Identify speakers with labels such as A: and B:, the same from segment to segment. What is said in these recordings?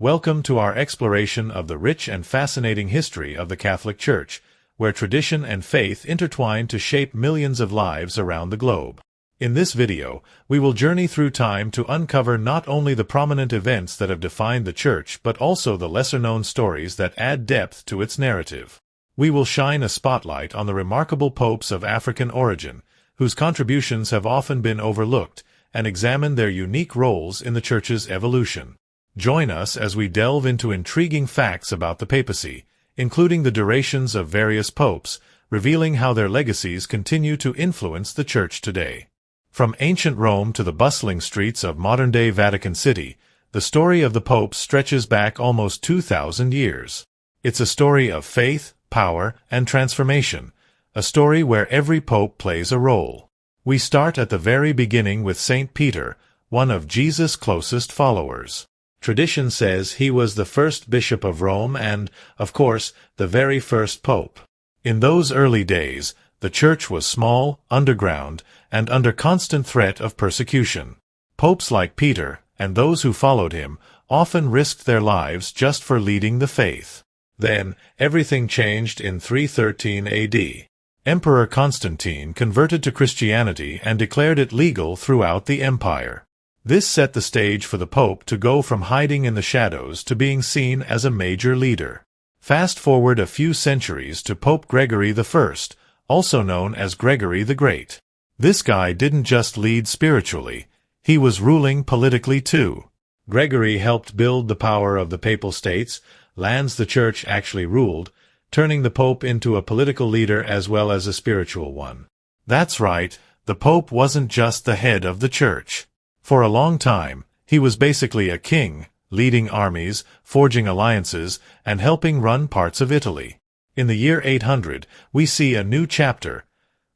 A: Welcome to our exploration of the rich and fascinating history of the Catholic Church, where tradition and faith intertwine to shape millions of lives around the globe. In this video, we will journey through time to uncover not only the prominent events that have defined the Church but also the lesser-known stories that add depth to its narrative. We will shine a spotlight on the remarkable popes of African origin, whose contributions have often been overlooked, and examine their unique roles in the Church's evolution. Join us as we delve into intriguing facts about the papacy, including the durations of various popes, revealing how their legacies continue to influence the Church today. From ancient Rome to the bustling streets of modern-day Vatican City, the story of the popes stretches back almost 2,000 years. It's a story of faith, power, and transformation, a story where every pope plays a role. We start at the very beginning with Saint Peter, one of Jesus' closest followers. Tradition says he was the first bishop of Rome and, of course, the very first pope. In those early days, the Church was small, underground, and under constant threat of persecution. Popes like Peter, and those who followed him, often risked their lives just for leading the faith. Then, everything changed in 313 AD. Emperor Constantine converted to Christianity and declared it legal throughout the empire. This set the stage for the Pope to go from hiding in the shadows to being seen as a major leader. Fast forward a few centuries to Pope Gregory I, also known as Gregory the Great. This guy didn't just lead spiritually, he was ruling politically too. Gregory helped build the power of the Papal States, lands the Church actually ruled, turning the Pope into a political leader as well as a spiritual one. That's right, the Pope wasn't just the head of the Church. For a long time, he was basically a king, leading armies, forging alliances, and helping run parts of Italy. In the year 800, we see a new chapter.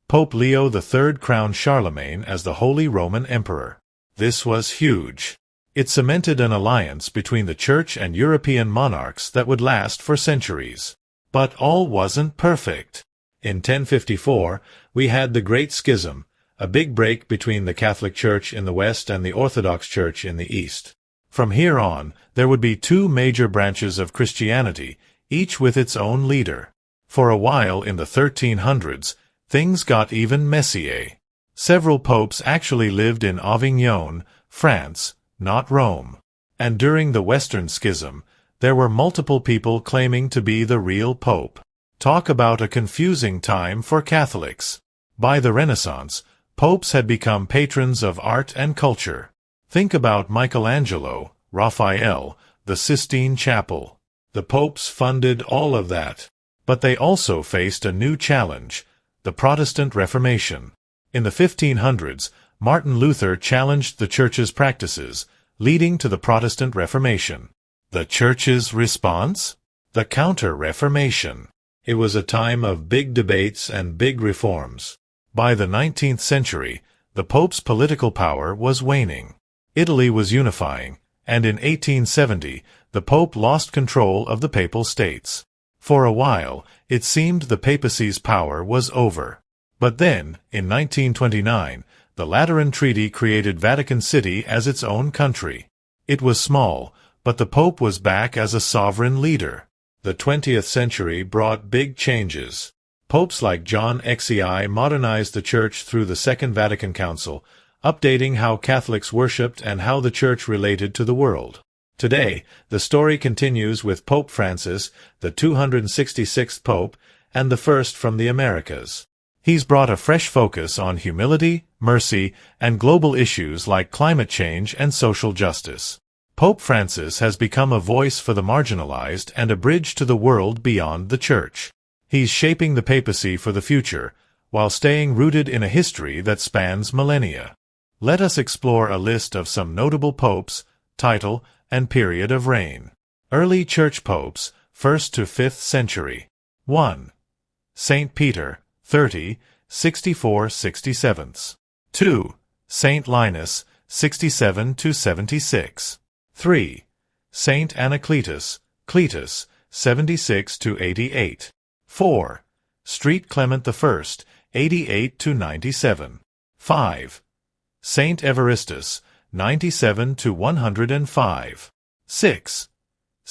A: Pope Leo III crowned Charlemagne as the Holy Roman Emperor. This was huge. It cemented an alliance between the Church and European monarchs that would last for centuries. But all wasn't perfect. In 1054, we had the Great Schism, a big break between the Catholic Church in the West and the Orthodox Church in the East. From here on, there would be two major branches of Christianity, each with its own leader. For a while in the 1300s, things got even messier. Several popes actually lived in Avignon, France, not Rome. And during the Western Schism, there were multiple people claiming to be the real pope. Talk about a confusing time for Catholics. By the Renaissance, popes had become patrons of art and culture. Think about Michelangelo, Raphael, the Sistine Chapel. The popes funded all of that. But they also faced a new challenge, the Protestant Reformation. In the 1500s, Martin Luther challenged the Church's practices, leading to the Protestant Reformation. The Church's response? The Counter-Reformation. It was a time of big debates and big reforms. By the 19th century, the Pope's political power was waning. Italy was unifying, and in 1870, the Pope lost control of the Papal States. For a while, it seemed the papacy's power was over. But then, in 1929, the Lateran Treaty created Vatican City as its own country. It was small, but the Pope was back as a sovereign leader. The 20th century brought big changes. Popes like John XI modernized the Church through the Second Vatican Council, updating how Catholics worshipped and how the Church related to the world. Today, the story continues with Pope Francis, the 266th Pope, and the first from the Americas. He's brought a fresh focus on humility, mercy, and global issues like climate change and social justice. Pope Francis has become a voice for the marginalized and a bridge to the world beyond the Church. He's shaping the papacy for the future, while staying rooted in a history that spans millennia. Let us explore a list of some notable popes, title, and period of reign. Early Church popes, 1st to 5th century. 1. Saint Peter, 30, 64–67. 2. Saint Linus, 67 to 76. 3. Saint Anacletus, Cletus, 76 to 88. 4. St. Clement I, 88 to 97. 5. Saint Evaristus, 97 to 105. 6.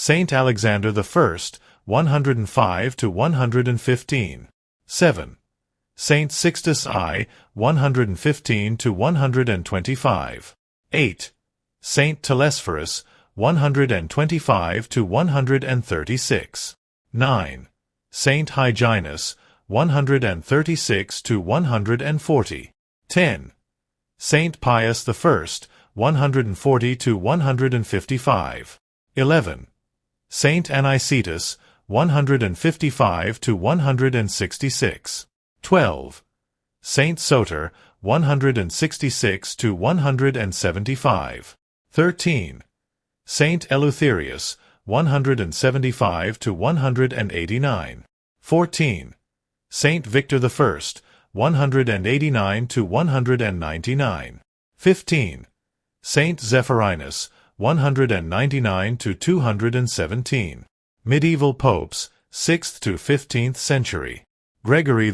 A: Saint Alexander I, 105 to 115. 7. Saint Sixtus I, 115 to 125. 8. Saint Telesphorus, 125 to 136. 9. Saint Hyginus, 136 to 140. 10. Saint Pius I, 140 to 155. 11. Saint Anicetus, 155 to 166. 12. Saint Soter, 166 to 175. 13. Saint Eleutherius, 175 to 189. 14. Saint Victor I, 189 to 199. 15. Saint Zephyrinus, 199 to 217. Medieval popes, 6th to 15th century. Gregory I,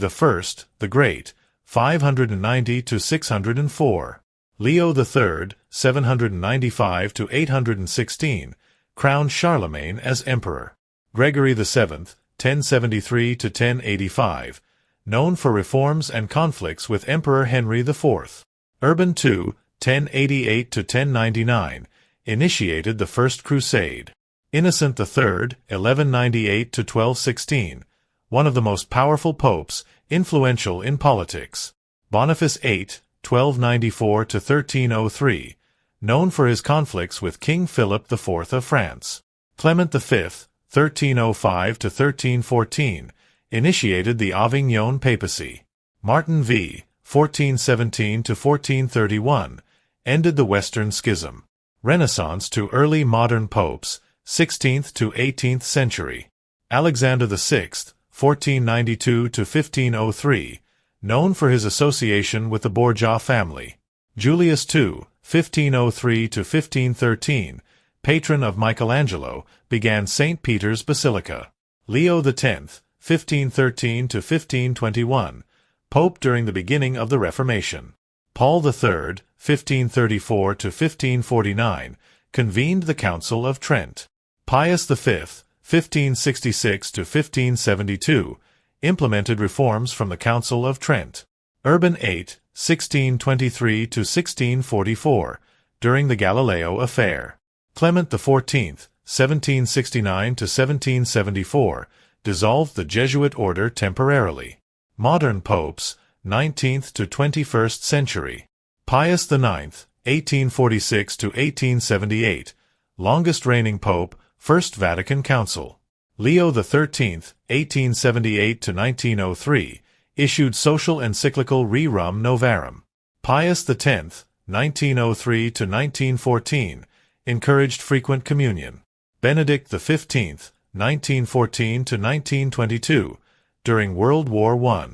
A: the Great, 590 to 604. Leo III, 795 to 816, crowned Charlemagne as emperor. Gregory VII, 1073 to 1085, known for reforms and conflicts with Emperor Henry IV. Urban II, 1088 to 1099, initiated the First Crusade. Innocent III, 1198 to 1216, one of the most powerful popes, influential in politics. Boniface VIII, 1294 to 1303, known for his conflicts with King Philip IV of France. Clement V, 1305 to 1314, initiated the Avignon Papacy. Martin V, 1417 to 1431, ended the Western Schism. Renaissance to early modern popes, 16th to 18th century. Alexander VI, 1492 to 1503, known for his association with the Borgia family. Julius II, 1503 to 1513, patron of Michelangelo, began St. Peter's Basilica. Leo X, 1513 to 1521, pope during the beginning of the Reformation. Paul III, 1534 to 1549, convened the Council of Trent. Pius V, 1566 to 1572, implemented reforms from the Council of Trent. Urban VIII, 1623 to 1644, during the Galileo affair. Clement XIV, 1769 to 1774, dissolved the Jesuit order temporarily. Modern popes, 19th to 21st century. Pius IX, 1846 to 1878, longest reigning pope, First Vatican Council. Leo XIII, 1878 to 1903, issued social encyclical Rerum Novarum. Pius X, 1903 to 1914, encouraged frequent communion. Benedict XV, 1914 to 1922, during World War I.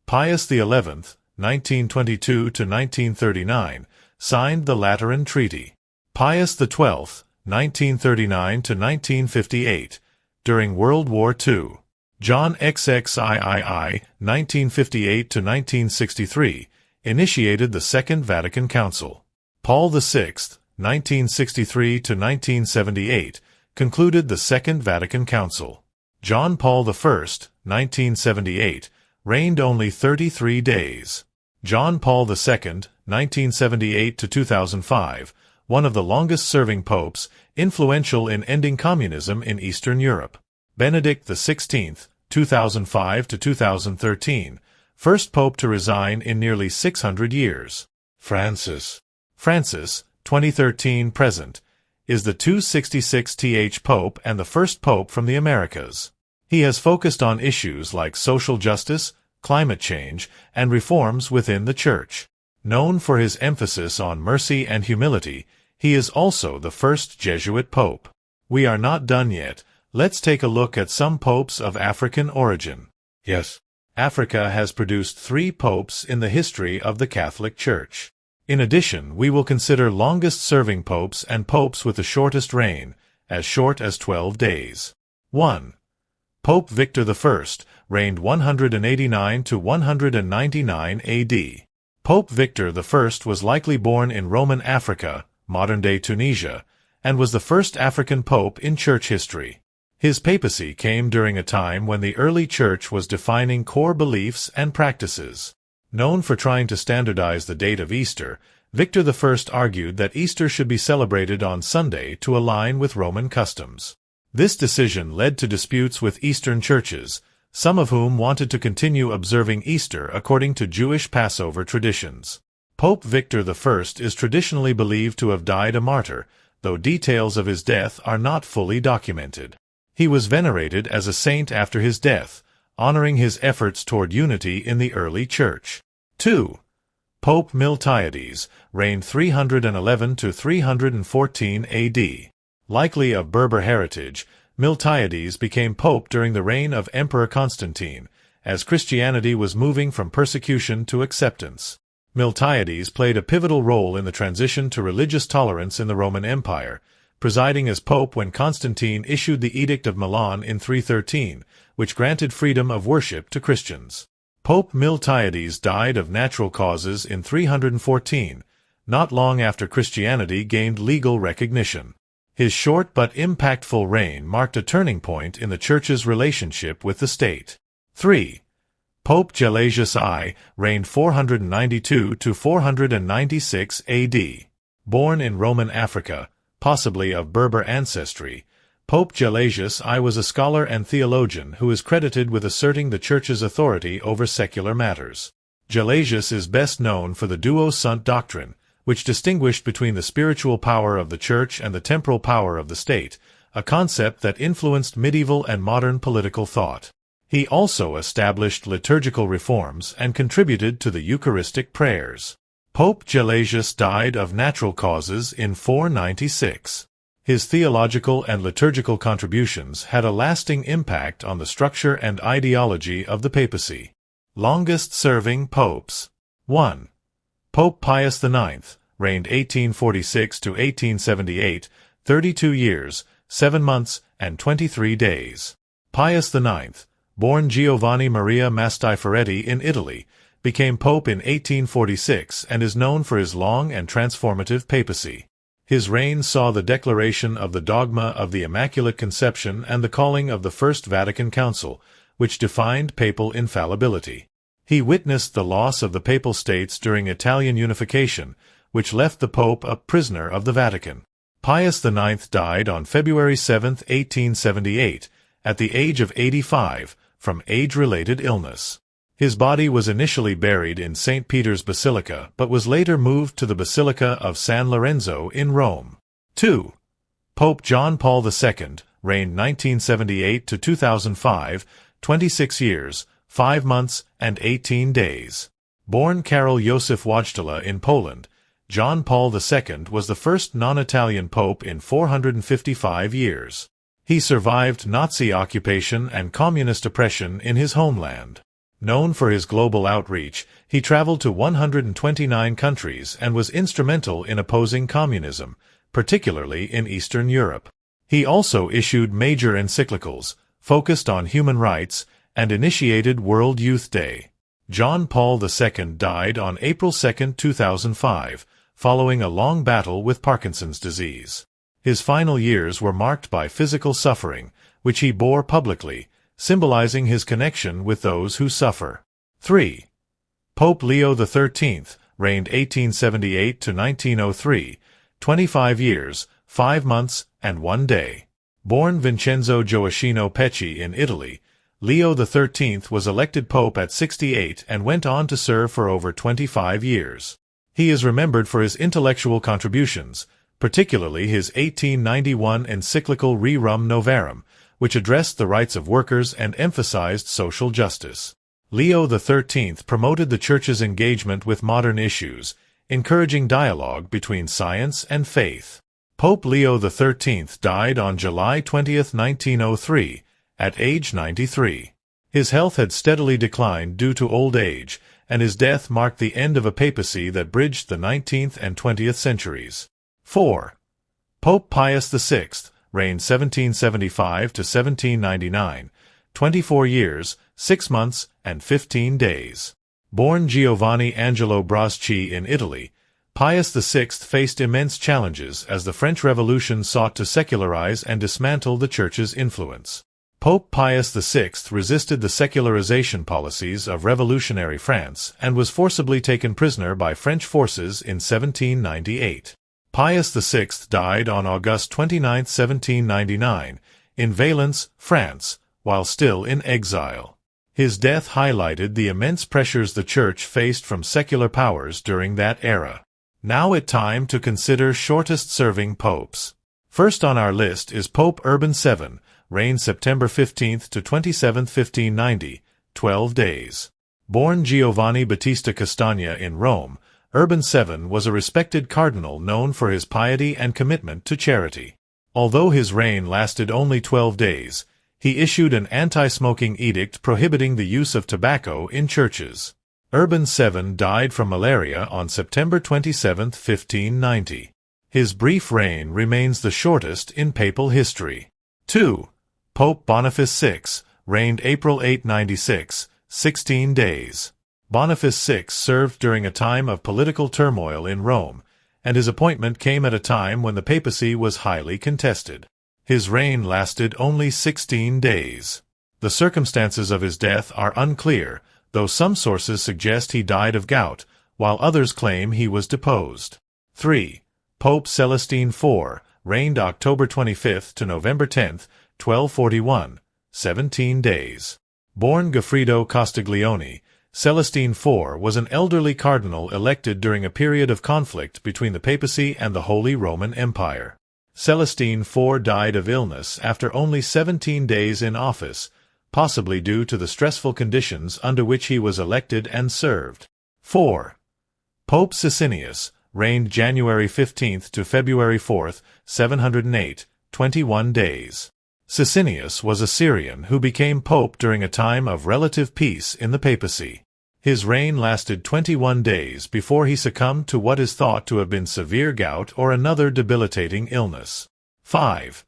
A: Pius XI, 1922 to 1939, signed the Lateran Treaty. Pius XII, 1939 to 1958, during World War II. John XXIII, 1958 to 1963, initiated the Second Vatican Council. Paul VI, 1963 to 1978, concluded the Second Vatican Council. John Paul I, 1978, reigned only 33 days. John Paul II, 1978 to 2005, one of the longest-serving popes, influential in ending communism in Eastern Europe. Benedict XVI, 2005 to 2013, first pope to resign in nearly 600 years. Francis, 2013-present, is the 266th pope and the first pope from the Americas. He has focused on issues like social justice, climate change, and reforms within the Church. Known for his emphasis on mercy and humility, he is also the first Jesuit pope. We are not done yet. Let's take a look at some popes of African origin. Yes, Africa has produced 3 popes in the history of the Catholic Church. In addition, we will consider longest-serving popes and popes with the shortest reign, as short as 12 days. 1. Pope Victor I, reigned 189 to 199 AD. Pope Victor I was likely born in Roman Africa, modern-day Tunisia, and was the first African pope in church history. His papacy came during a time when the early church was defining core beliefs and practices. Known for trying to standardize the date of Easter, Victor I argued that Easter should be celebrated on Sunday to align with Roman customs. This decision led to disputes with Eastern churches, some of whom wanted to continue observing Easter according to Jewish Passover traditions. Pope Victor I is traditionally believed to have died a martyr, though details of his death are not fully documented. He was venerated as a saint after his death, honoring his efforts toward unity in the early church. 2. Pope Miltiades, reigned 311 to 314 AD. Likely of Berber heritage, Miltiades became pope during the reign of Emperor Constantine, as Christianity was moving from persecution to acceptance. Miltiades played a pivotal role in the transition to religious tolerance in the Roman Empire, presiding as pope when Constantine issued the Edict of Milan in 313, which granted freedom of worship to Christians. Pope Miltiades died of natural causes in 314, not long after Christianity gained legal recognition. His short but impactful reign marked a turning point in the Church's relationship with the state. 3. Pope Gelasius I, reigned 492 to 496 AD. Born in Roman Africa, possibly of Berber ancestry, Pope Gelasius I was a scholar and theologian who is credited with asserting the Church's authority over secular matters. Gelasius is best known for the Duo Sunt doctrine, which distinguished between the spiritual power of the Church and the temporal power of the state, a concept that influenced medieval and modern political thought. He also established liturgical reforms and contributed to the Eucharistic prayers. Pope Gelasius died of natural causes in 496. His theological and liturgical contributions had a lasting impact on the structure and ideology of the papacy. Longest-serving popes. 1. Pope Pius IX, reigned 1846 to 1878, 32 years, 7 months, and 23 days. Pius IX, born Giovanni Maria Mastiferetti in Italy, became pope in 1846 and is known for his long and transformative papacy. His reign saw the declaration of the dogma of the Immaculate Conception and the calling of the First Vatican Council, which defined papal infallibility. He witnessed the loss of the Papal States during Italian unification, which left the Pope a prisoner of the Vatican. Pius IX died on February 7, 1878, at the age of 85, from age-related illness. His body was initially buried in St. Peter's Basilica but was later moved to the Basilica of San Lorenzo in Rome. 2. Pope John Paul II, reigned 1978 to 2005, 26 years, 5 months, and 18 days. Born Karol Józef Wojtyla in Poland, John Paul II was the first non-Italian pope in 455 years. He survived Nazi occupation and communist oppression in his homeland. Known for his global outreach, he traveled to 129 countries and was instrumental in opposing communism, particularly in Eastern Europe. He also issued major encyclicals, focused on human rights, and initiated World Youth Day. John Paul II died on April 2, 2005, following a long battle with Parkinson's disease. His final years were marked by physical suffering, which he bore publicly, symbolizing his connection with those who suffer. 3. Pope Leo XIII, reigned 1878 to 1903, 25 years, 5 months, and 1 day. Born Vincenzo Gioacchino Pecci in Italy, Leo XIII was elected pope at 68 and went on to serve for over 25 years. He is remembered for his intellectual contributions, particularly his 1891 encyclical Rerum Novarum, which addressed the rights of workers and emphasized social justice. Leo XIII promoted the Church's engagement with modern issues, encouraging dialogue between science and faith. Pope Leo XIII died on July 20, 1903, at age 93. His health had steadily declined due to old age, and his death marked the end of a papacy that bridged the 19th and 20th centuries. 4. Pope Pius VI, reigned 1775 to 1799, 24 years, 6 months, and 15 days. Born Giovanni Angelo Braschi in Italy, Pius VI faced immense challenges as the French Revolution sought to secularize and dismantle the Church's influence. Pope Pius VI resisted the secularization policies of revolutionary France and was forcibly taken prisoner by French forces in 1798. Pius VI died on August 29, 1799, in Valence, France, while still in exile. His death highlighted the immense pressures the Church faced from secular powers during that era. Now it's time to consider shortest-serving popes. First on our list is Pope Urban VII, reigned September 15 to 27, 1590, 12 days. Born Giovanni Battista Castagna in Rome, Urban VII was a respected cardinal known for his piety and commitment to charity. Although his reign lasted only 12 days, he issued an anti-smoking edict prohibiting the use of tobacco in churches. Urban VII died from malaria on September 27, 1590. His brief reign remains the shortest in papal history. 2. Pope Boniface VI, reigned April 8, 96, 16 days. Boniface VI served during a time of political turmoil in Rome, and his appointment came at a time when the papacy was highly contested. His reign lasted only 16 days. The circumstances of his death are unclear, though some sources suggest he died of gout, while others claim he was deposed. 3. Pope Celestine IV, reigned October 25 to November 10, 1241, 17 days. Born Goffredo Castiglione, Celestine IV was an elderly cardinal elected during a period of conflict between the papacy and the Holy Roman Empire. Celestine IV died of illness after only 17 days in office, possibly due to the stressful conditions under which he was elected and served. 4. Pope Sicinius, reigned January 15 to February 4, 708, 21 days. Sicinius was a Syrian who became pope during a time of relative peace in the papacy. His reign lasted 21 days before he succumbed to what is thought to have been severe gout or another debilitating illness. 5.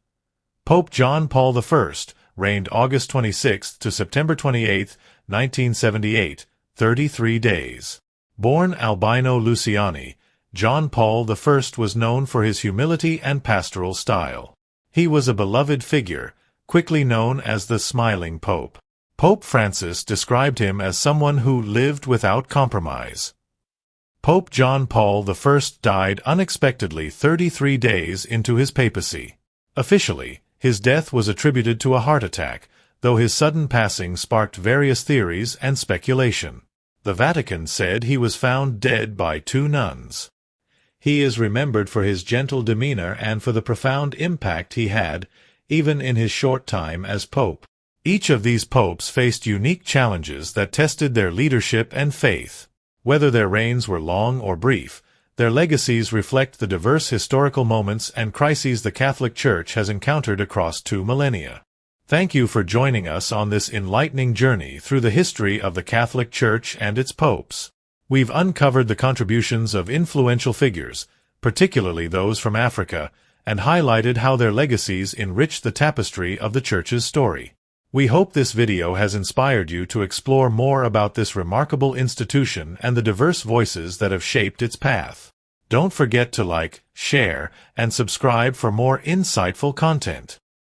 A: Pope John Paul I, reigned August 26 to September 28, 1978, 33 days. Born Albino Luciani, John Paul I was known for his humility and pastoral style. He was a beloved figure, quickly known as the Smiling Pope. Pope Francis described him as someone who lived without compromise. Pope John Paul I died unexpectedly 33 days into his papacy. Officially, his death was attributed to a heart attack, though his sudden passing sparked various theories and speculation. The Vatican said he was found dead by 2 nuns. He is remembered for his gentle demeanor and for the profound impact he had, even in his short time as pope. Each of these popes faced unique challenges that tested their leadership and faith. Whether their reigns were long or brief, their legacies reflect the diverse historical moments and crises the Catholic Church has encountered across 2 millennia. Thank you for joining us on this enlightening journey through the history of the Catholic Church and its popes. We've uncovered the contributions of influential figures, particularly those from Africa, and highlighted how their legacies enrich the tapestry of the Church's story. We hope this video has inspired you to explore more about this remarkable institution and the diverse voices that have shaped its path. Don't forget to like, share, and subscribe for more insightful content.